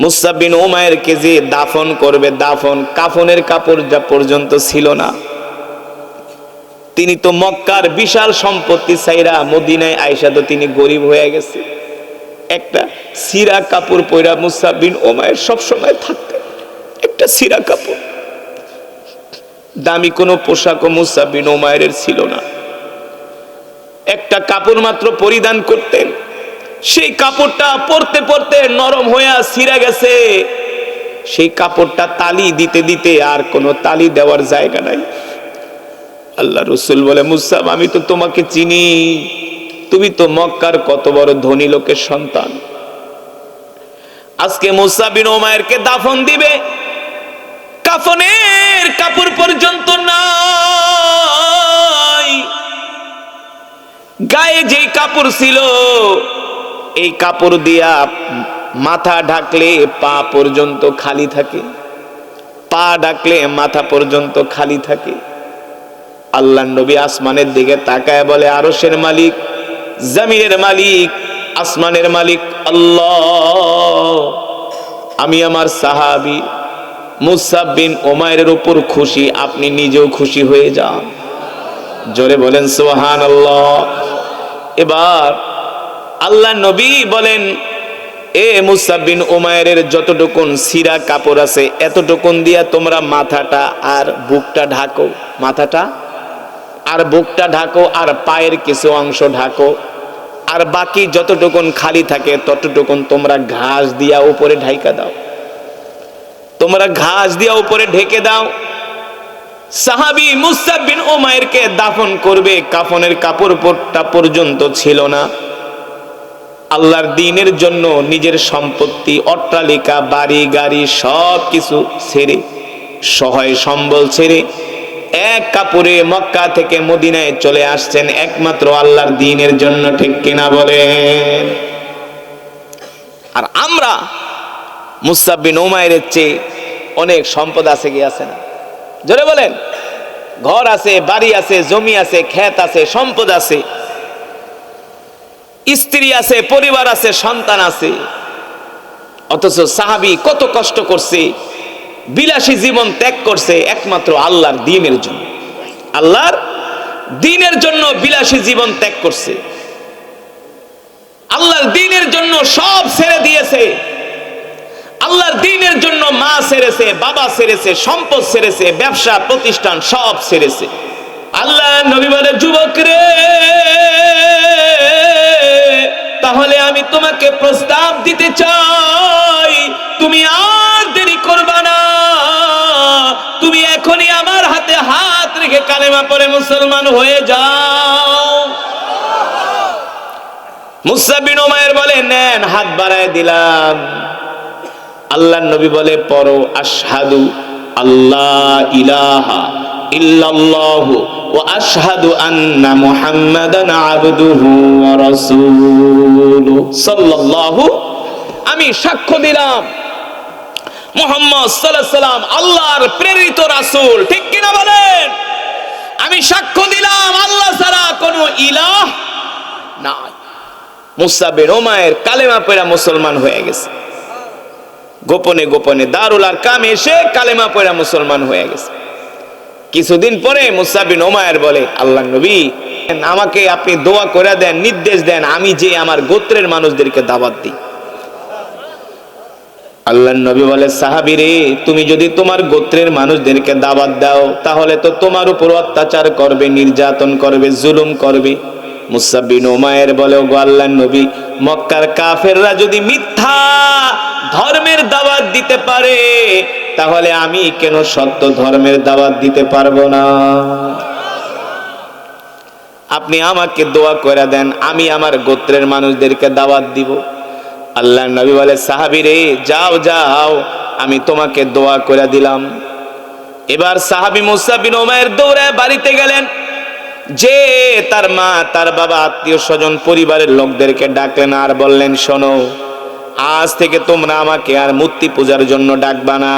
মুসআব বিন উমাইরকে যে দাফন করবে, দাফন কাফনের কাপড় যা পর্যন্ত ছিল না। তিনি তো মক্কার বিশাল সম্পত্তি ছাইরা মদিনায় আয়েশা, তো তিনি গরিব হয়ে গেছে। একটা সিরা কাপড় পয়রা মুসআব বিন উমাইর সব সময় থাকতেন, একটা সিরা কাপড়। দামি কোনো পোশাকও মুসআব বিন উমাইরের ছিল না, একটা কাপড় মাত্র পরিধান করতেন। সেই কাপড়টা পরতে পরতে নরম হয়ে ছিঁড়ে গেছে। সেই কাপড়টা তালি দিতে দিতে আর কোনো তালি দেওয়ার জায়গা নাই। আল্লাহ রাসূল বলে, মুসআব আমি তো তোমাকে চিনি, তুমি তো মক্কার কত বড় ধনী লোকের সন্তান। আজকে মুসআব বিন উমাইরকে দাফন দিবে, কাফনের কাপড় পর্যন্ত নাই। গায়ে যেই কাপড় ছিল, এই কাপড় দিয়া মাথা ঢাকলে পা পর্যন্ত খালি থাকে, পা ঢাকলে মাথা পর্যন্ত খালি থাকে। আল্লাহর নবী আসমানের দিকে তাকায় বলে, আরশের মালিক, জমিনের মালিক, আসমানের মালিক আল্লাহ, আমি আমার সাহাবী মুসআব বিন উমাইরের উপর খুশি, আপনি নিজেও খুশি হয়ে যান। জোরে বলেন সুবহানাল্লাহ। এবার আল্লাহ নবী বলেন, এ মুসআব বিন উমাইরের যতটুকুন সিরা কাপড় আছে এতটুকুন দিয়া তোমরা মাথাটা আর বুকটা ঢাকো, মাথাটা আর বুকটা ঢাকো, আর পায়ের কিছু অংশ ঢাকো, আর বাকি যতটুকুন খালি থাকে ততটুকুন তোমরা ঘাস দিয়া উপরে ঢাইকা দাও, তোমরা ঘাস দিয়া উপরে ঢেকে দাও। সাহাবী মুসআব বিন উমাইরকে দাফন করবে, কাফনের কাপড়টা পর্যন্ত ছিল না। আল্লাহর দ্বীনের জন্য নিজের সম্পত্তি, অট্টালিকা, বাড়ি গাড়ি সব কিছু ছেড়ে, সহায় সম্বল ছেড়ে এক কাপড়ে মক্কা থেকে মদিনায় চলে আসছেন একমাত্র আল্লাহর দ্বীনের জন্য। ঠিক কিনা বলেন? আর আমরা মুসআব বিন উমাইরের চেয়ে অনেক সম্পদ আছে কি আছে না? জোরে বলেন। ঘর আছে, বাড়ি আছে, জমি আছে, ক্ষেত আছে, সম্পদ আছে, স্ত্রী আছে, পরিবার আছে, সন্তান আছে। অথচ সাহাবী কত কষ্ট করছে, বিলাসী জীবন ত্যাগ করছে একমাত্র আল্লাহর দ্বীনের জন্য। আল্লাহর দ্বীনের জন্য বিলাসী জীবন ত্যাগ করছে, আল্লাহর দ্বীনের জন্য সব ছেড়ে দিয়েছে। আল্লাহর দ্বীনের জন্য মা ছেড়েছে, বাবা ছেড়েছে, সম্পদ ছেড়েছে, ব্যবসা প্রতিষ্ঠান সব ছেড়েছে। আল্লাহ নবী বলে, যুবক রে, তাহলে আমি তোমাকে প্রস্তাব দিতে চাই, তুমি আর দেরি করবা না, তুমি এখনই আমার হাতে হাত রেখে কালেমা পড়ে মুসলমান হয়ে যাও। মুসআব বিন উমাইর বলে, নেন, হাত বাড়ায় দিলাম। আল্লাহর নবী বলে, পড়ো, আশহাদু আল্লাহ ইলাহা ইল্লাল্লাহু ওয়া আশহাদু আন্না মুহাম্মাদান আবদুহু ওয়া রাসূলুহু সাল্লাল্লাহু, আমি সাক্ষ্য দিলাম মুহাম্মদ সাল্লাল্লাহু আলাইহি সাল্লাম আল্লাহর প্রেরিত রাসূল। ঠিক কিনা বলেন? আমি সাক্ষ্য দিলাম আল্লাহ ছাড়া কোনো ইলাহ নাই। মুসআব বিন উমাইর কালেমা পড়ে মুসলমান হয়ে গেছে, গোপনে গোপনে দারুল আরকামে এসে কালেমা পড়ে মুসলমান হয়ে গেছে। কিছুদিন পরে মুসআব বিন উমাইর বলে, আল্লাহর নবী, আমাকে আপনি দোয়া করে দেন, নির্দেশ দেন, আমি যে আমার গোত্রের মানুষদেরকে দাওয়াত দিই। আল্লাহর নবী বলে, সাহাবী রে, তুমি যদি তোমার গোত্রের মানুষদেরকে দাওয়াত দাও তাহলে তো তোমার উপর অত্যাচার করবে, নির্যাতন করবে, জুলুম করবে। মুসআব বিন উমাইর বলে, ওগো আল্লাহর নবী, মক্কার কাফেররা যদি মিথ্যা ধর্মের দাওয়াত দিতে পারে তাহলে আমি কেন সত্য ধর্মের দাওয়াত দিতে পারবো না? আপনি আমাকে দোয়া করে দেন, আমি আমার গোত্রের মানুষদেরকে দাওয়াত দিব। আল্লাহর নবী বলে, সাহাবী রে, যাও যাও, আমি তোমাকে দোয়া করে দিলাম। এবার সাহাবী মুসআব বিন উমাইর দৌড়ে বাড়িতে গেলেন, যে তার মা, তার বাবা, আত্মীয় স্বজন, পরিবারের লোকদেরকে ডাকলেন আর বললেন, শোনো, আজ থেকে তোমরা আমাকে আর মূর্তি পূজার জন্য ডাকবা না,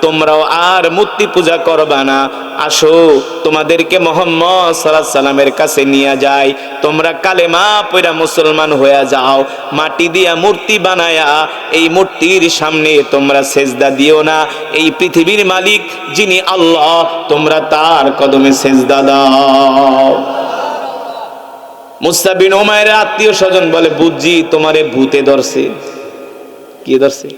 তোমরাও আর মূর্তি পূজা করবা না, আসো তোমাদেরকে মুহাম্মদ সাল্লাল্লাহু আলাইহি সাল্লামের কাছে নিয়ে যাই, তোমরা কালেমা পড়া মুসলমান হয়ে যাও। মাটি দিয়া মূর্তি বানায়া এই মূর্তির সামনে তোমরা সেজদা দিও না, এই পৃথিবীর মালিক যিনি আল্লাহ, তোমরা তার কদমে সেজদা দাও। মুসা বিন উমাইরের আত্মীয় স্বজন বলে, বুঝছি তোমারে ভূতে ধরছে। কি ধরছে?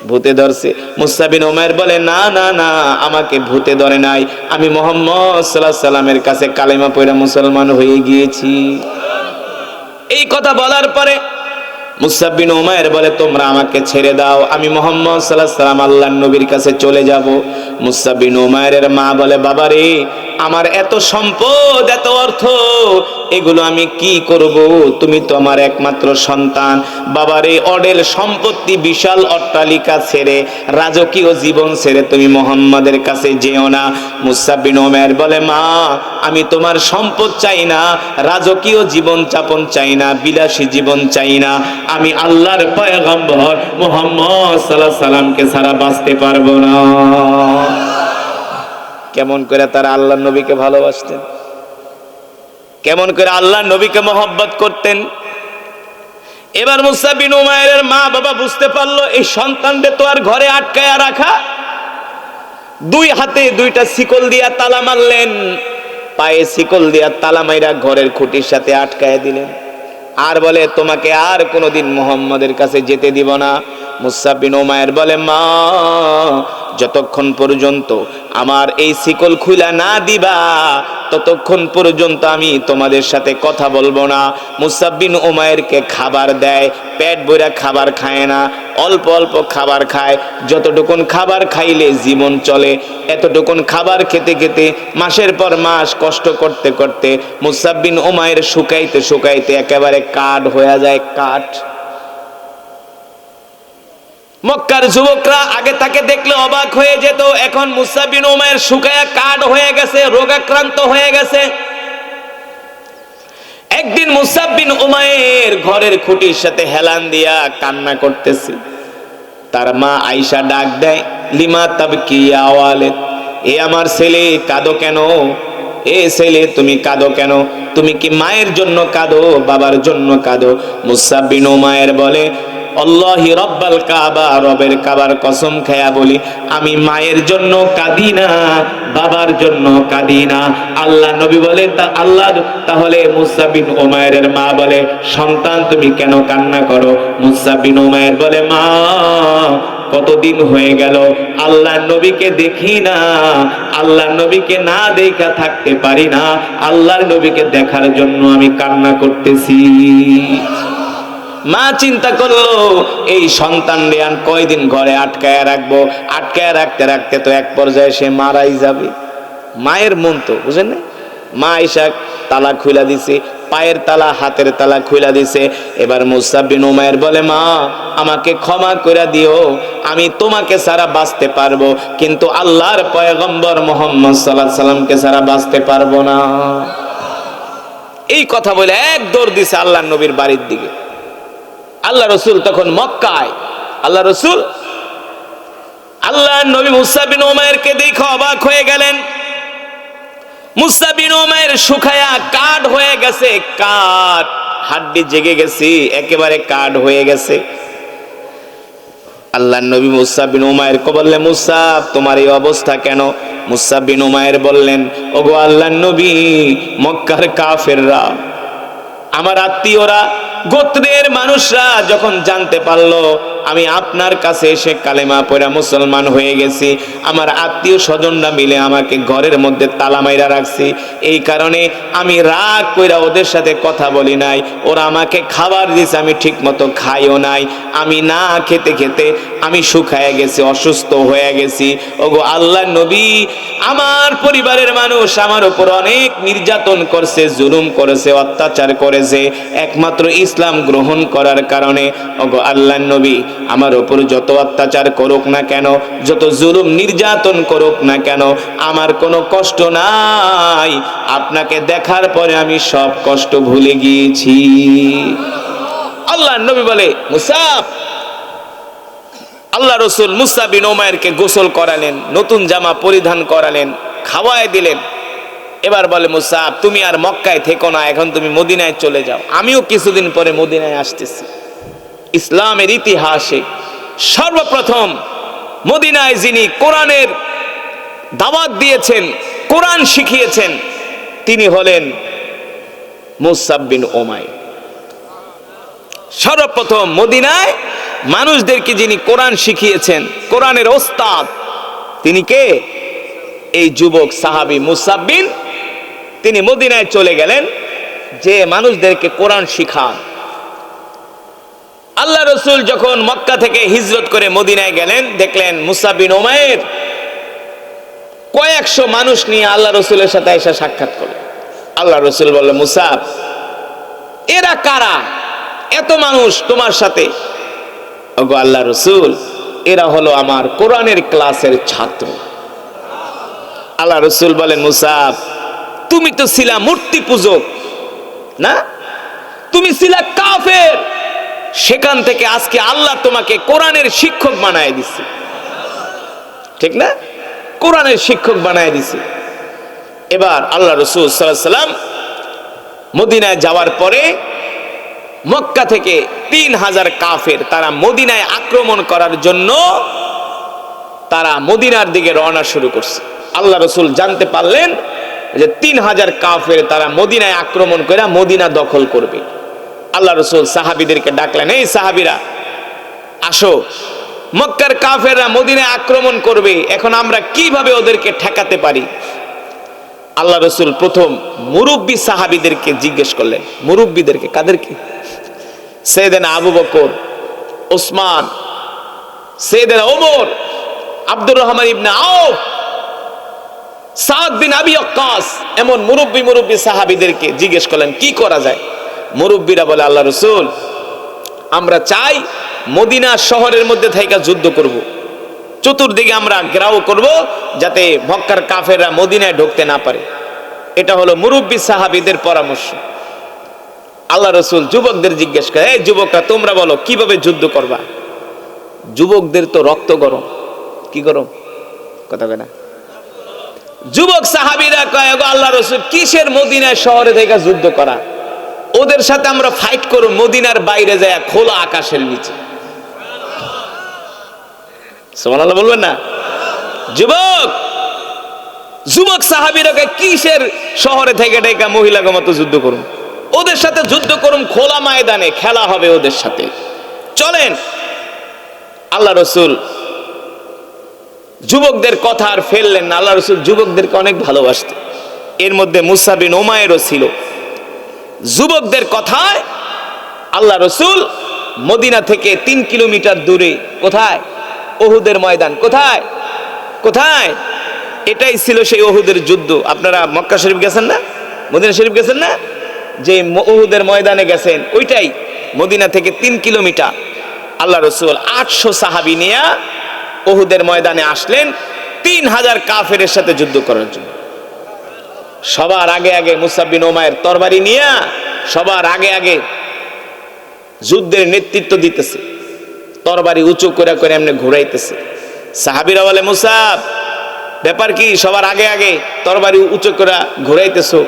ভূতে ধরছে। মুসা বিন উমাইর বলে, না না না, আমাকে ভূতে ধরে নাই, আমি মুহাম্মদ সাল্লাল্লাহু আলাইহি সাল্লামের কাছে কালেমা পড়া মুসলমান হয়ে গিয়েছি। এই কথা বলার পরে মুসা বিন উমাইর বলে, তোমরা আমাকে ছেড়ে দাও, আমি মুহাম্মদ সাল্লাল্লাহু আলাইহি সাল্লাম আল্লাহর নবীর কাছে চলে যাব। মুসা বিন উমাইরের মা বলে, বাবা রে, আমার এত সম্পদ, এত অর্থ, এগুলো আমি কি করব? তুমি তো আমার একমাত্র সন্তান। বাবারে, অডেল সম্পত্তি, বিশাল অট্টালিকা ছেড়ে, রাজকীয় জীবন ছেড়ে তুমি মুহাম্মাদের কাছে যেও না। মুসা বিন উমাইর বলে, মা, আমি তোমার সম্পদ চাই না, রাজকীয় জীবন যাপন চাই না, বিলাসী জীবন চাই না, আমি আল্লাহর পয়গম্বর মুহাম্মদ সাল্লাল্লাহু আলাইহি সাল্লামকে ছাড়া বাঁচতে পারবো না। কেমন করে তারা আল্লাহর নবীকে ভালোবাসতেন, কেমন করে আল্লাহর নবীকে মহব্বত করতেন। এবার মুসা বিন উমাইরের মা বাবা বুঝতে পারলো এই সন্তানদের তো আর ঘরে আটকায়া রাখা, দুই হাতে দুইটা শিকল দিয়া তালা মারলেন, পায়ে শিকল দিয়া তালা মাইরা ঘরের খুঁটির সাথে আটকায় দিলেন, আর বলে, তোমাকে আর কোনোদিন মুহাম্মাদের কাছে যেতে দিব না। মুসা বিন উমাইর বলে, মা, যতক্ষণ পর্যন্ত আমার এই শিকল খুলা না দিবা, ততক্ষণ পর্যন্ত আমি তোমাদের সাথে কথা বলবো না। মুসা বিন উমাইরকে খাবার দেয়, পেট ভরা খাবার খায় না, অল্প অল্প খাবার খায়। যতটুকুন খাবার খাইলে জীবন চলে, এতটুকুন খাবার খেতে খেতে মাসের পর মাস কষ্ট করতে করতে মুসা বিন উমাইর শুকাইতে শুকাইতে একেবারে কাঠ হয়ে যায়, কাঠ। মক্কার যুবকরা আগে তাকে দেখলে অবাক হয়ে যেত, এখন মুসা বিন উমাইর শুকায়া কাঠ হয়ে গেছে, রোগাক্রান্ত হয়ে গেছে। একদিন মুসা বিন উমাইর ঘরের খুঁটির সাথে হেলান দিয়া কান্না করতেছে। তার মা আয়েশা ডাক দেয়, লিমা তাবকি ইয়া ওয়ালিদ, এ আমার ছেলে, কাঁদো কেন? এ ছেলে, তুমি কাঁদো কেন? তুমি কি মায়ের জন্য কাঁদো, বাবার জন্য কাঁদো? মুসা বিন উমাইর বলে, আল্লাহি রব্বাল কাবা, রবের কাবার কসম খায়া বলি, আমি মায়ের জন্য কাঁদি না, বাবার জন্য কাঁদি না। আল্লাহ নবী বলে, তা আল্লাহ, তাহলে মুসা বিন উমাইরের মা বলে, সন্তান তুমি কেন কান্না করো? মুসা বিন উমাইর বলে, মা, কতদিন হয়ে গেল আল্লাহ নবীকে দেখি না, আল্লাহ নবীকে না দেখা থাকতে পারি না, আল্লাহর নবীকে দেখার জন্য আমি কান্না করতেছি। মা চিন্তা করলো, এই সন্তান রেয়ান কয়দিন ঘরে আটকায় রাখবো, আটকায় রাখতে রাখতে তো এক পর্যায়ে সে মারাই যাবে। মায়ের মন তো বুঝেন না। মা আয়েশা তালা খুলা দিছে, পায়ের তালা, হাতের তালা খুলা দিছে। এবার মুসা বিন উমাইর বলে, মা, আমাকে ক্ষমা করে দিও, আমি তোমাকে ছাড়া বাঁচতে পারবো, কিন্তু আল্লাহর পয়গম্বর মুহাম্মদ সাল্লাল্লাহু আলাইহি সাল্লামকে ছাড়া বাঁচতে পারবো না। এই কথা বলে এক দৌড় দিছে আল্লাহর নবীর বাড়ির দিকে। আল্লাহ রসুল তখন মক্কায়। আল্লাহ রসুল, আল্লাহ নবী মুসা বিন উমাইরকে দেখে অবাক হয়ে গেলেন। মুসা বিন উমাইর শুকায়া কাঠ হয়ে গেছে, কাঠ, হাড্ডি জেগে গেছে, একেবারে কাঠ হয়ে গেছে। আল্লাহ নবী মুসা বিন উমাইরকে বললেন, মুসা, তোমার এই অবস্থা কেন? মুসা বিন উমাইর বললেন, ওগো আল্লাহর নবী, মক্কার কাফেররা, আমার আত্মীয়রা, গোত্রের মানুষরা যখন জানতে পারলো আমি আপনার কাছে এসে কালেমা পড়া মুসলমান হয়ে গেছি, আমার আত্মীয় স্বজনরা মিলে আমাকে ঘরের মধ্যে তালা মাইরা রাখছি। এই কারণে আমি রাগ কইরা ওদের সাথে কথা বলি নাই, ওরা আমাকে খাবার দিয়েছে, আমি ঠিক মতো খাইও নাই, আমি না খেতে খেতে আমি শুকায় গেছি, অসুস্থ হয়ে গেছি। ওগো আল্লাহর নবী, আমার পরিবারের মানুষ আমার উপর অনেক নির্যাতন করছে, জুলুম করেছে, অত্যাচার করেছে, একমাত্র ইসলাম গ্রহণ করার কারণে। ওগো আল্লাহর নবী, আমার উপর যত অত্যাচার করুক না কেন, যত জুলুম নির্যাতন করুক না কেন, আমার কোনো কষ্ট নাই, আপনাকে দেখার পরে আমি সব কষ্ট ভুলে গিয়েছি। আল্লাহর নবী বলে, মুসা, আল্লাহ রসুল মুসা বিন উমাইরকে গোসল করালেন, নতুন জামা পরিধান করালেন, খাওয়ায় দিলেন। এবার বলে মুসাব, তুমি আর মক্কায় থেকো না, এখন তুমি মদিনায় চলে যাও, আমিও কিছুদিন পরে মদিনায় আসতেছি। ইসলামের ইতিহাসে সর্বপ্রথম মদিনায় যিনি কোরআনের দাওয়াত দিয়েছেন, কোরআন শিখিয়েছেন, তিনি হলেন মুসাব বিন উমাইর। সর্বপ্রথম মদিনায় মানুষদেরকে যিনি কোরআন শিখিয়েছেন, কোরআনের ওস্তাদ, তিনি কে? এই যুবক সাহাবী মুসাব বিন। তিনি মদিনায় চলে গেলেন যে মানুষদেরকে কোরআন শিখান। আল্লাহ রসুল যখন মক্কা থেকে হিজরত করে মদিনায় গেলেন, দেখলেন মুসাব বিন উমাইর কয়েকশো মানুষ নিয়ে আল্লাহ রসুলের সাথে এসে সাক্ষাৎ করলেন। আল্লাহ রসুল বললেন, মুসাব, এরা কারা? এত মানুষ তোমার সাথে? ওগো আল্লাহ রসুল, এরা হলো আমার কোরআনের ক্লাসের ছাত্র। আল্লাহ রসুল বলেন, মুসাব, তুমি তো ছিলা মূর্তি পূজক না, তুমি ছিলা কাফের, সেখান থেকে আজকে আল্লাহ তোমাকে কোরআনের শিক্ষক বানায় দিছে, ঠিক না? কোরআনের শিক্ষক বানায় দিছে। এবার আল্লাহ রসুল সাল্লাল্লাহু আলাইহি সাল্লাম মদিনায় যাওয়ার পরে মক্কা থেকে 3000 কাফের তারা মদিনায় আক্রমণ করার জন্য তারা মদিনার দিকে রওনা শুরু করছে। আল্লাহ রসুল জানতে পারলেন যে 3000 কাফের তারা মদিনায় আক্রমণ করে মদিনা দখল করবে। আল্লাহ রসুল সাহাবীদেরকে ডাকলেন, এই সাহাবীরা আসো, মক্কার কাফেররা মদিনায় আক্রমণ করবে, এখন আমরা কিভাবে ওদেরকে ঠেকাতে পারি? আল্লাহ রসুল প্রথম মুরব্বী সাহাবীদেরকে জিজ্ঞেস করলেন। মুরব্বীদেরকে কাদেরকে? সাইয়েদনা আবু বকর, ওসমান, সাইয়েদনা ওমর, আব্দুর রহমান ইবনে আউফ, সাদ বিন আবি ওয়াক্কাস, এমন মুরব্বী সাহাবীদেরকে জিজ্ঞেস করলেন কি করা যায়। মুরব্বীরা বলে, আল্লাহ রসুল, আমরা চাই মদিনা শহরের মধ্যে থেকে যুদ্ধ করব, চতুর্দিকে আমরা ঘেরাও করব যাতে মক্কার কাফেররা মদিনায় ঢুকতে না পারে। এটা হলো মুরব্বী সাহাবীদের পরামর্শ। আল্লাহ রসুল যুবকদের জিজ্ঞেস করে, এই যুবকরা তোমরা বলো কিভাবে যুদ্ধ করবা? যুবকদের তো রক্ত গরম। কি গরম? কথা কয় না। যুবক সাহাবীরা কয়, আল্লাহ রসুল, কিসের মদিনায় শহরে থেকে যুদ্ধ করা? ওদের সাথে আমরা ফাইট করব মদিনার বাইরে যায়, খোলা আকাশের নিচে। সুবহানাল্লাহ বলবেন না? যুবক সাহাবীরা কয়, কিসের শহরে থেকে ঢাকা মহিলাদের মতো যুদ্ধ করুন? ওদের সাথে যুদ্ধ করুন খোলা ময়দানে, খেলা হবে ওদের সাথে, চলেন। আল্লাহ রসুল যুবকদের কথা আর ফেললেন না। আল্লাহ রসুল যুবকদেরকে অনেক ভালোবাসতেন, এর মধ্যে মুসা বিন উমাইরও ছিল। যুবকদের কথায় আল্লাহ রসুল মদিনা থেকে 3 কিলোমিটার দূরে, কোথায়? উহুদের ময়দান। কোথায়? কোথায়? এটাই ছিল সেই উহুদের যুদ্ধ। আপনারা মক্কা শরীফ গেছেন না, মদিনা শরীফ গেছেন না? যে উহুদের ময়দানে গেছেন, ওইটাই মদিনা থেকে 3 কিলোমিটার। আল্লাহ রসুল 800 সাহাবী নিয়ে উহুদের ময়দানে আসলেন 3000 কাফেরের সাথে যুদ্ধ করার জন্য। সবার আগে মুসাব বিন উমাইর তরবারি নিয়ে সবার আগে যুদ্ধের নেতৃত্ব দিতেছে, তরবারি উঁচু করে এমনি ঘুরাইতেছে। সাহাবীরা বলে, মুসাব, ব্যাপার কি? সবার আগে তরবারি উঁচু করে ঘুরাইতেছো?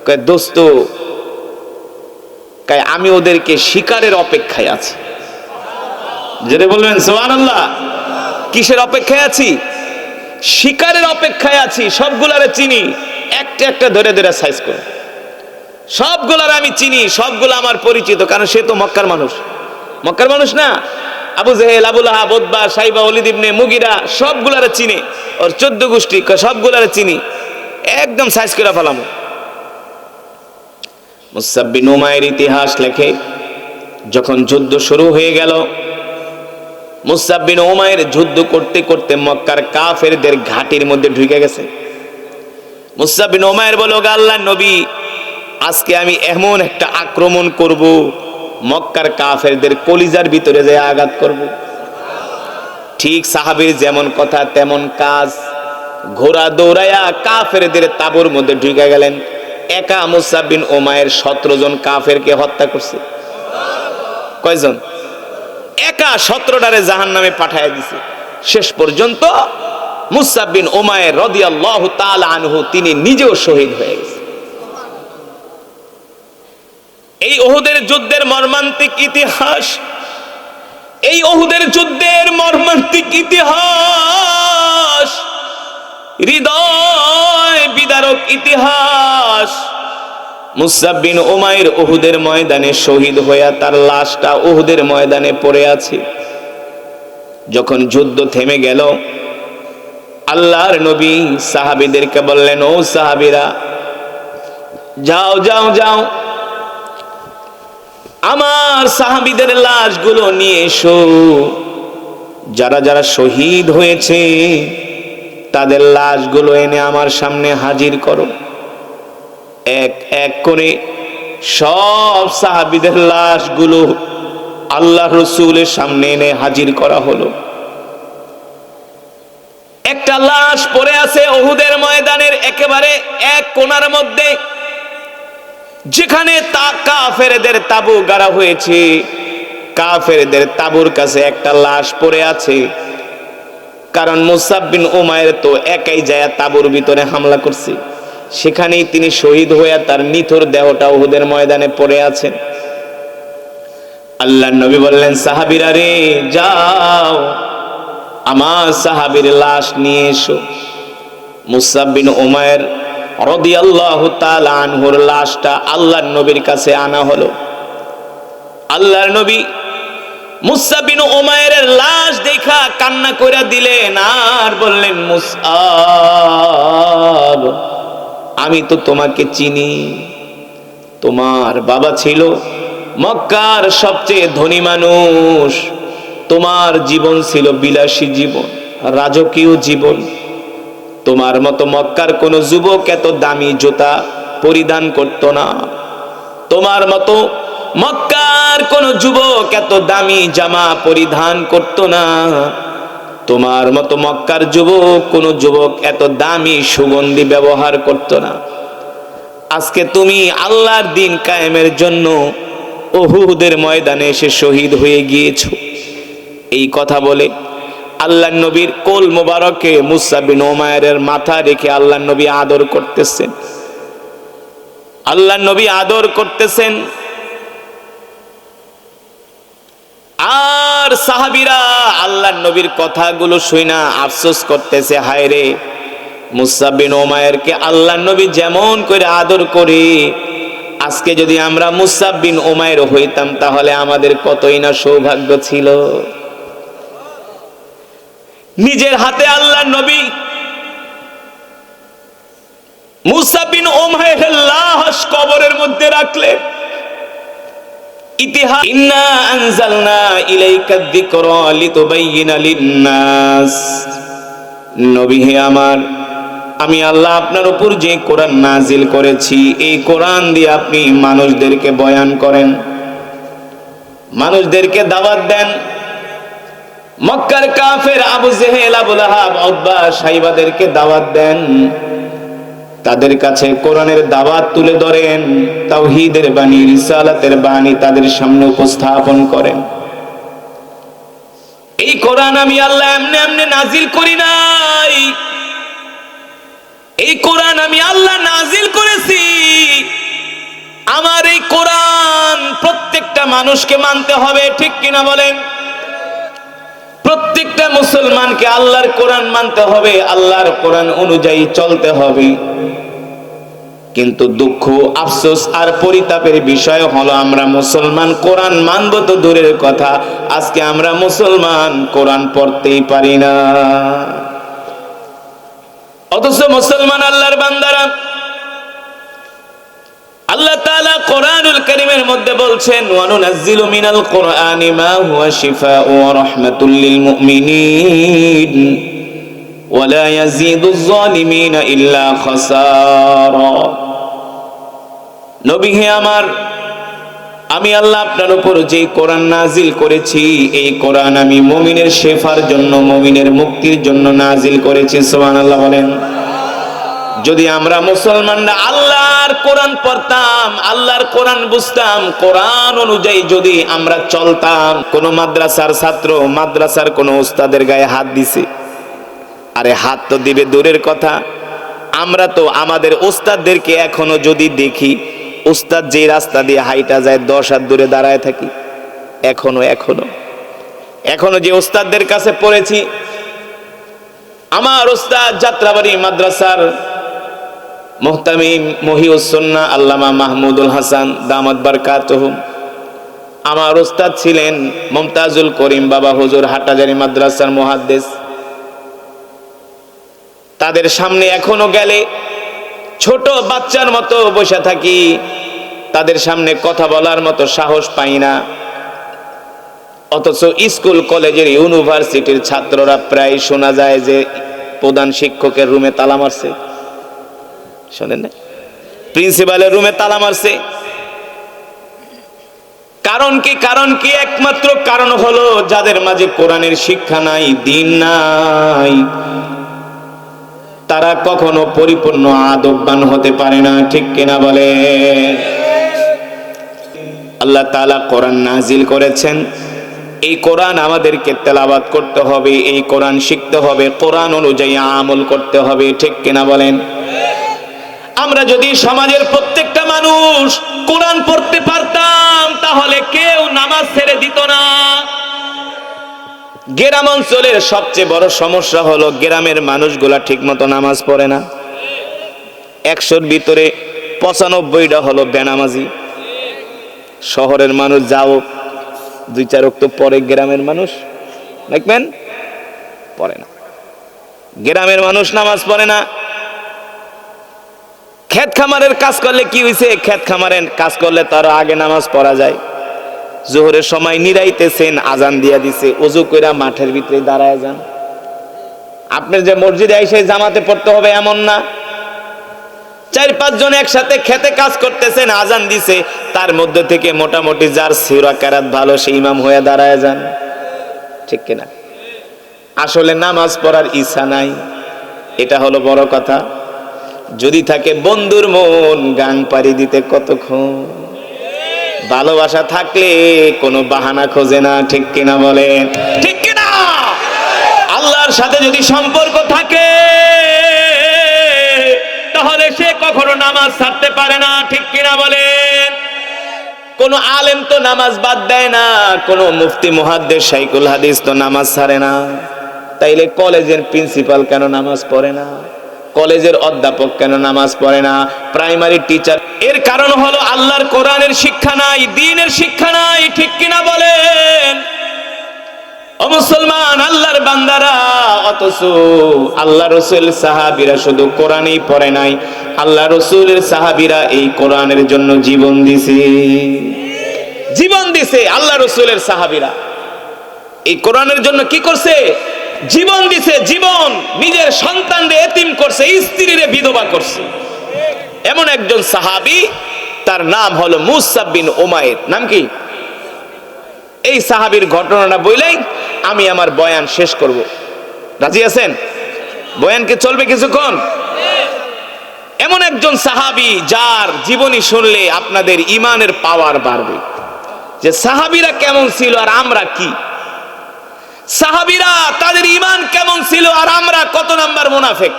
কয়, দোস্ত, আমি ওদেরকে শিকারের অপেক্ষায় আছি। যেটা বলবেন সুবহানাল্লাহ। কিসের অপেক্ষায় আছি? শিকারের অপেক্ষায় আছি। সবগুলারে চিনি, একটা একটা ধরে ধরে সাইজ করে। সবগুলার আমি চিনি, সবগুলো আমার পরিচিত, কারণ সে তো মক্কার মানুষ। মক্কার মানুষ না? আবু জেহেল, আবু লাহাব, উতবা, সাইবা, ওলীদ ইবনে মুগিরা সবগুলারে চিনি। ওর 14 গোষ্ঠী সবগুলারে চিনি, একদম সাইজ করে ফেলাম। মুসাব বিন উমাইর ইতিহাস লেখে, যখন যুদ্ধ শুরু হয়ে গেল, মুসাব বিন উমাইর যুদ্ধ করতে করতে মক্কার কাফেরদের ঘাটির মধ্যে ঢুকে গেছে। মুসাব বিন উমাইর বলল, আল্লাহর নবী, আজকে আমি এমন একটা আক্রমণ করব, মক্কার কাফেরদের কলিজার ভিতরে যে আঘাত করব। ঠিক সাহাবীর যেমন কথা তেমন কাজ। ঘোড়া দৌড়ায়া কাফেরদের তাঁবুর মধ্যে ঢুকে গেলেন। একা মুসাব বিন উমাইর 17 জন কাফেরকে হত্যা করছে। কয়জন? একা 17টারে জাহান্নামে পাঠায় দিছে। শেষ পর্যন্ত মুসআব বিন উমাইর রাদিয়াল্লাহু তাআলা আনহু তিনি নিজেও শহীদ হয়ে গেছেন। এই উহুদের যুদ্ধের মর্মান্তিক ইতিহাস, এই উহুদের যুদ্ধের মর্মান্তিক ইতিহাস, হৃদয় বিদারক ইতিহাস। মুসআব বিন উমাইর উহুদের ময়দানে শহীদ হইয়া তার লাশটা উহুদের ময়দানে পড়ে আছে। যখন যুদ্ধ থেমে গেল, আল্লাহর নবী সাহাবীদেরকে বললেন, ও সাহাবীরা, যাও যাও যাও, আমার সাহাবীদের লাশগুলো নিয়ে এসো। যারা যারা শহীদ হয়েছে তাদের লাশগুলো এনে আমার সামনে হাজির করো। এক এক করে সব সাহাবীদের লাশগুলো আল্লাহ রাসূলের সামনে এনে হাজির করা হলো। একটা লাশ পড়ে আছে উহুদের ময়দানের একেবারে এক কোণার মধ্যে, যেখানে কাফেরদের তাবু গাড়া হয়েছে। কাফেরদের তাবুর কাছে একটা লাশ পড়ে আছে, কারণ মুসআব বিন উমাইর তো একাই যায় তাবুর ভিতরে হামলা করছে। সেখানেই তিনি শহীদ হয়ে তার নিথর দেহটা উহুদের ময়দানে পড়ে আছেন। আল্লাহর নবী বললেন, সাহাবীরা রে, যাও আমার সাহাবীর লাশ নিয়ে এসো। মুসআব বিন উমাইর রাদিয়াল্লাহু তাআলা আনহুর লাশটা আল্লাহর নবীর কাছে আনা হলো। আল্লাহর নবী মুসআব বিন উমাইরের লাশ দেখা কান্না কইরা দিলেন আর বললেন, মুসআব, আমি তো তোমাকে চিনি। তোমার বাবা ছিল মক্কার সবচেয়ে ধনী মানুষ। তোমার জীবন ছিল বিলাসী জীবন, রাজকীয় জীবন। তোমার মতো মক্কার কোন যুবক এত দামি জুতা পরিধান করত না। তোমার মতো মক্কার কোন যুবক এত দামি জামা পরিধান করত না। তোমার মতো মক্কার যুবক কোন যুবক এত দামি সুগন্ধি ব্যবহার করত না। আজকে তুমি আল্লাহর দ্বীন কায়েমের জন্য উহুদের ময়দানে এসে শহীদ হয়ে গিয়েছো। এই কথা বলে আল্লাহর নবীর কোল মোবারকে মুসআব বিন উমাইরের মাথা রেখে আল্লাহর নবী আদর করতেছেন। আল্লাহর নবী আদর করতেছেন। আর সাহাবীরা আল্লাহর নবীর কথাগুলো শুনা আফসোস করতেছে, হায় রে, মুসআব বিন উমাইরকে আল্লাহর নবী যেমন করে আদর করে, আজকে যদি আমরা মুসআব বিন উমাইর হইতাম তাহলে আমাদের কতই না সৌভাগ্য ছিল। নিজের হাতে আল্লাহর নবী মুসআব বিন উমাইরের লাশ কবরের মধ্যে রাখলেন। ইতিহাস, ইন্না আনজালনা ইলাইকা যিকরা লিতুবাইয়িনা লিন-নাস, নবী হে আমার, আমি আল্লাহ আপনার উপর যে কোরআন নাজিল করেছি, এই কোরআন দিয়ে আপনি মানুষদেরকে বয়ান করেন, মানুষদেরকে দাওয়াত দেন। মক্কার কাফের আবু জেহেল, আবু লাহাব, উতবা, সাইবাদেরকে দাওয়াত দেন। তাদের কাছে কোরআনের দাওয়াত তুলে ধরেন, তাওহীদের বাণী, রিসালাতের বাণী তাদের সামনে উপস্থাপন করেন। এই কোরআন আমি আল্লাহ এমনি এমনি নাজিল করি নাই। এই কোরআন আমি আল্লাহ নাজিল করেছি। আমার এই কোরআন প্রত্যেকটা মানুষকে মানতে হবে, ঠিক কিনা বলেন? প্রত্যেকটা মুসলমানকে আল্লাহর কোরআন মানতে হবে, আল্লাহর কোরআন অনুযায়ী চলতে হবে। কিন্তু দুঃখ, আফসোস আর পরিতাপের বিষয় হলো আমরা মুসলমান কোরআন মানব তো দূরের কথা, আজকে আমরা মুসলমান কোরআন পড়তেই পারি না। অথচ মুসলমান আল্লাহর বান্দারা, আল্লাহ তাআলা কোরআনুল কারীমের মধ্যে বলছেন, ওয়া নুনাজ্জিলু মিনাল কোরআনি মা হুয়া শিফাউ ওয়া রাহমাতুল লিল মুমিনিন ওয়া লা ইয়াজিদুজ জালিমিনা ইল্লা খাসারা। নবী হে আমার, আমি আল্লাহ আপনার উপর যে কোরআন নাজিল করেছি, এই কোরআন আমি মুমিনের শেফার জন্য, মুমিনের মুক্তির জন্য নাজিল করেছি। সুবহানাল্লাহ বলেন। যদি আমরা মুসলমানরা আল্লাহর কোরআন পড়তাম, আল্লাহর কোরআন বুঝতাম, কোরআন অনুযায়ী যদি আমরা চলতাম। কোন মাদ্রাসার ছাত্র মাদ্রাসার কোন উস্তাদের গায়ে হাত দিছে, আরে হাত তো দিবে দূরের কথা, আমরা তো আমাদের উস্তাদদেরকে এখনো যদি দেখি, উস্তাদ যে রাস্তা দিয়ে হাইটা যায় 10 হাত দূরে দাঁড়ায় থাকি। এখনো যে উস্তাদদের কাছে পড়েছি, আমার উস্তাদ যাত্রাবাড়ি মাদ্রাসার মুহতামিম মহিউস সুন্নাহ আল্লামা মাহমুদুল হাসান দামাত বারকাতুহুম, আমার উস্তাদ ছিলেন মুমতাজুল করিম বাবা হুজুর হাটাজারি মাদ্রাসার মুহাদ্দিস। তাদের সামনে এখনো গেলে ছোট বাচ্চার মতো বসে থাকি, তাদের সামনে কথা বলার মতো সাহস পাই না। অথচ স্কুল কলেজের ইউনিভার্সিটির ছাত্ররা প্রায় শোনা যায় যে প্রধান শিক্ষকের রুমে তালা মারছে, শোনেন না, প্রিন্সিপালের রুমে তালা মারছে। কারণ কি একমাত্র কারণ হলো যাদের মাঝে কোরআনের শিক্ষা নাই, দ্বীন নাই, তারা কখনো পরিপূর্ণ আদববান হতে পারে না। ঠিক কিনা বলে? আল্লাহ তাআলা কোরআন নাজিল করেছেন, এই কোরআন আমাদেরকে তেলাওয়াত করতে হবে, এই কোরআন শিখতে হবে, কোরআন অনুযায়ী আমল করতে হবে। ঠিক কিনা বলেন? আমরা যদি সমাজের প্রত্যেকটা মানুষ কোরআন পড়তে পারতাম, তাহলে কেউ নামাজ ছেড়ে দিত না। গ্রাম অঞ্চলের সবচেয়ে বড় সমস্যা হলো গ্রামের মানুষগুলা ঠিকমতো নামাজ পড়ে না। 100-র ভিতরে 95টা হলো বেনামাজি। শহরের মানুষ যাও 2-4 ওয়াক্ত পড়ে, গ্রামের মানুষ দেখবেন পড়ে না। গ্রামের মানুষ নামাজ পড়ে না। ক্ষেত খামারের কাজ করলে কি হয়েছে? ক্ষেত খামারের কাজ করলে তার আগে নামাজ পড়া যায়। জোহরের সময় নিরাইতেছেন, আজান দিয়া দিছে, ওযু কইরা মাঠের ভিতরে দাঁড়ায় যান। আপনার যে মসজিদে এসে জামাতে পড়তে হবে এমন না। 4-5 জন একসাথে খেতে কাজ করতেছেন, আজান দিছে, তার মধ্যে থেকে মোটামুটি যার সূরা কেরাত ভালো সেই ইমাম হয়ে দাঁড়ায় যান। ঠিক কিনা? আসলে নামাজ পড়ার ইচ্ছা নাই, এটা হলো বড় কথা। যদি থাকে বন্ধুর মন গান পাড়ি দিতে কতক্ষণ, ভালোবাসা থাকলে কোনো বাহানা খোঁজে না। ঠিক কিনা বলেন? ঠিক কিনা? আল্লাহর সাথে যদি সম্পর্ক থাকে তাহলে সে কখনো নামাজ ছাড়তে পারে না। ঠিক কিনা বলেন? কোন আলেম তো নামাজ বাদ দেয় না, কোন মুফতি মুহাদ্দিস শাইখুল হাদিস তো নামাজ ছাড়ে না। তাইলে কলেজের প্রিন্সিপাল কেন নামাজ পড়ে না? কলেজের অধ্যাপক কেন নামাজ পড়ে না? Primary teacher. এর কারণ হলো আল্লাহর কোরআনের শিক্ষা নাই, দ্বীনের শিক্ষা নাই। ঠিক কিনা বলেন? ও মুসলমান, আল্লাহর বান্দারা, অথচ আল্লাহ রাসূল সাহাবীরা শুধু কোরআনই পড়ে নাই, আল্লাহ রাসূলের সাহাবীরা এই কোরআনের জন্য জীবন দিছে। জীবন দিছে আল্লাহ রাসূলের সাহাবীরা এই কোরআনের জন্য। কি করছে? জীবন দিছে। জীবন, নিজের সন্তানদের এতিম করছে, স্ত্রীরে বিধবা করছে। এমন একজন সাহাবী, তার নাম হলো মুসাব বিন উমাইর। নাম কি? এই সাহাবীর ঘটনাটা বলেই আমি আমার বয়ান শেষ করব। রাজি আছেন? বয়ান কি চলবে কিছুক্ষণ? এমন একজন সাহাবী যার জীবনী শুনলে আপনাদের ঈমানের পাওয়ার বাড়বে, যে সাহাবীরা কেমন ছিল আর আমরা কি। সাহাবীরা তাদের ঈমান কেমন ছিল আর আমরা কত নাম্বার মুনাফিক।